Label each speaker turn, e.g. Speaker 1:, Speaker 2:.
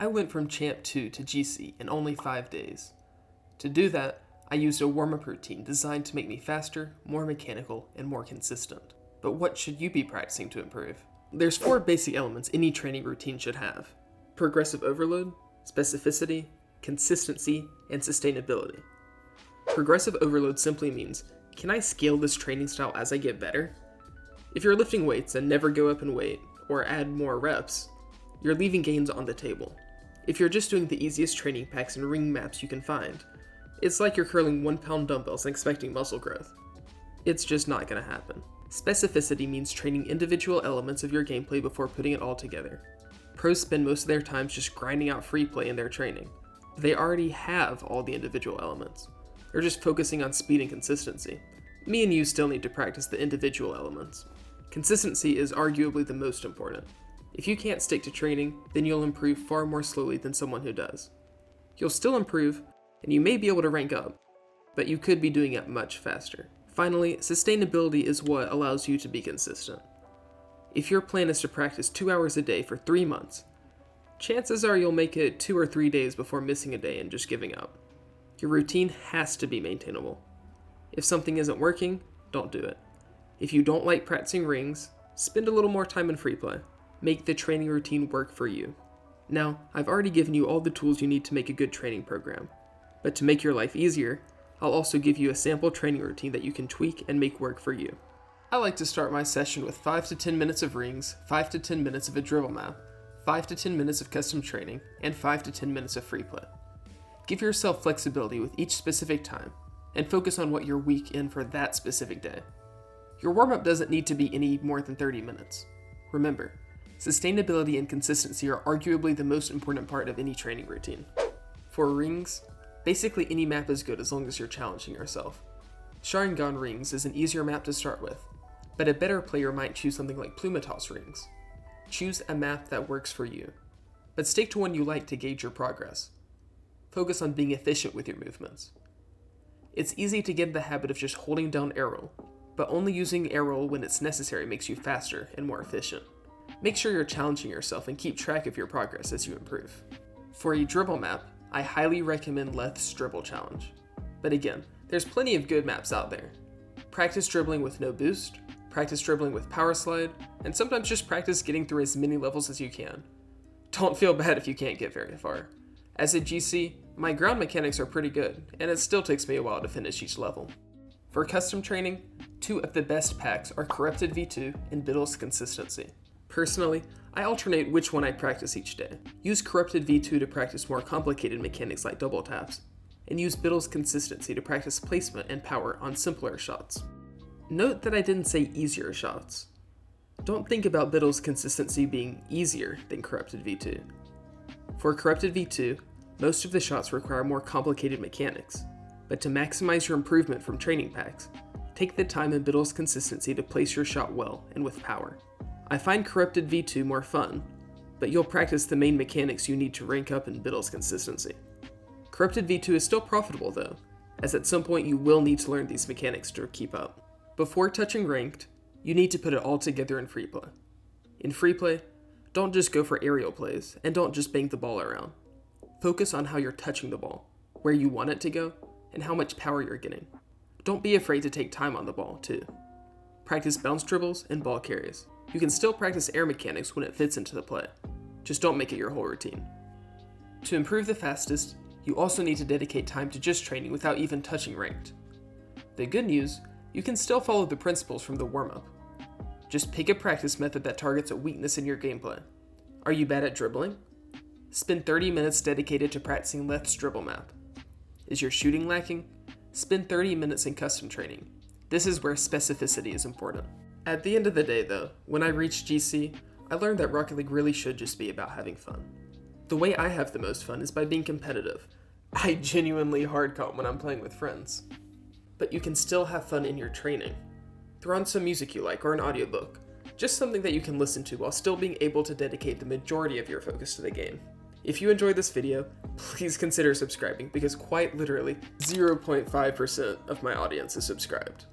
Speaker 1: I went from Champ 2 to GC in only 5 days. To do that, I used a warm-up routine designed to make me faster, more mechanical, and more consistent. But what should you be practicing to improve? There's 4 basic elements any training routine should have: progressive overload, specificity, consistency, and sustainability. Progressive overload simply means, can I scale this training style as I get better? If you're lifting weights and never go up in weight, or add more reps, you're leaving gains on the table. If you're just doing the easiest training packs and ring maps you can find, it's like you're curling 1-pound dumbbells and expecting muscle growth. It's just not going to happen. Specificity means training individual elements of your gameplay before putting it all together. Pros spend most of their time just grinding out free play in their training. They already have all the individual elements. They're just focusing on speed and consistency. Me and you still need to practice the individual elements. Consistency is arguably the most important. If you can't stick to training, then you'll improve far more slowly than someone who does. You'll still improve, and you may be able to rank up, but you could be doing it much faster. Finally, sustainability is what allows you to be consistent. If your plan is to practice 2 hours a day for 3 months, chances are you'll make it 2 or 3 days before missing a day and just giving up. Your routine has to be maintainable. If something isn't working, don't do it. If you don't like practicing rings, spend a little more time in free play. Make the training routine work for you. Now, I've already given you all the tools you need to make a good training program, but to make your life easier, I'll also give you a sample training routine that you can tweak and make work for you. I like to start my session with 5 to 10 minutes of rings, 5 to 10 minutes of a dribble map, 5 to 10 minutes of custom training, and 5 to 10 minutes of free play. Give yourself flexibility with each specific time, and focus on what you're weak in for that specific day. Your warm-up doesn't need to be any more than 30 minutes. Remember, sustainability and consistency are arguably the most important part of any training routine. For rings, basically any map is good as long as you're challenging yourself. Sharingan Rings is an easier map to start with, but a better player might choose something like Plumatos Rings. Choose a map that works for you, but stick to one you like to gauge your progress. Focus on being efficient with your movements. It's easy to get in the habit of just holding down air roll, but only using air roll when it's necessary makes you faster and more efficient. Make sure you're challenging yourself and keep track of your progress as you improve. For a dribble map, I highly recommend Leth's Dribble Challenge. But again, there's plenty of good maps out there. Practice dribbling with no boost, practice dribbling with power slide, and sometimes just practice getting through as many levels as you can. Don't feel bad if you can't get very far. As a GC, my ground mechanics are pretty good, and it still takes me a while to finish each level. For custom training, 2 of the best packs are Corrupted V2 and Biddles Consistency. Personally, I alternate which one I practice each day. Use Corrupted V2 to practice more complicated mechanics like double taps, and use Biddles Consistency to practice placement and power on simpler shots. Note that I didn't say easier shots. Don't think about Biddles Consistency being easier than Corrupted V2. For Corrupted V2, most of the shots require more complicated mechanics, but to maximize your improvement from training packs, take the time in Biddles Consistency to place your shot well and with power. I find Corrupted V2 more fun, but you'll practice the main mechanics you need to rank up in Biddles Consistency. Corrupted V2 is still profitable though, as at some point you will need to learn these mechanics to keep up. Before touching ranked, you need to put it all together in free play. In free play, don't just go for aerial plays, and don't just bang the ball around. Focus on how you're touching the ball, where you want it to go, and how much power you're getting. Don't be afraid to take time on the ball, too. Practice bounce dribbles and ball carries. You can still practice air mechanics when it fits into the play. Just don't make it your whole routine. To improve the fastest, you also need to dedicate time to just training without even touching ranked. The good news, you can still follow the principles from the warm-up. Just pick a practice method that targets a weakness in your gameplay. Are you bad at dribbling? Spend 30 minutes dedicated to practicing Leth's dribble map. Is your shooting lacking? Spend 30 minutes in custom training. This is where specificity is important. At the end of the day though, when I reached GC, I learned that Rocket League really should just be about having fun. The way I have the most fun is by being competitive. I genuinely hardcore when I'm playing with friends. But you can still have fun in your training. Throw on some music you like or an audiobook. Just something that you can listen to while still being able to dedicate the majority of your focus to the game. If you enjoyed this video, please consider subscribing because quite literally 0.5% of my audience is subscribed.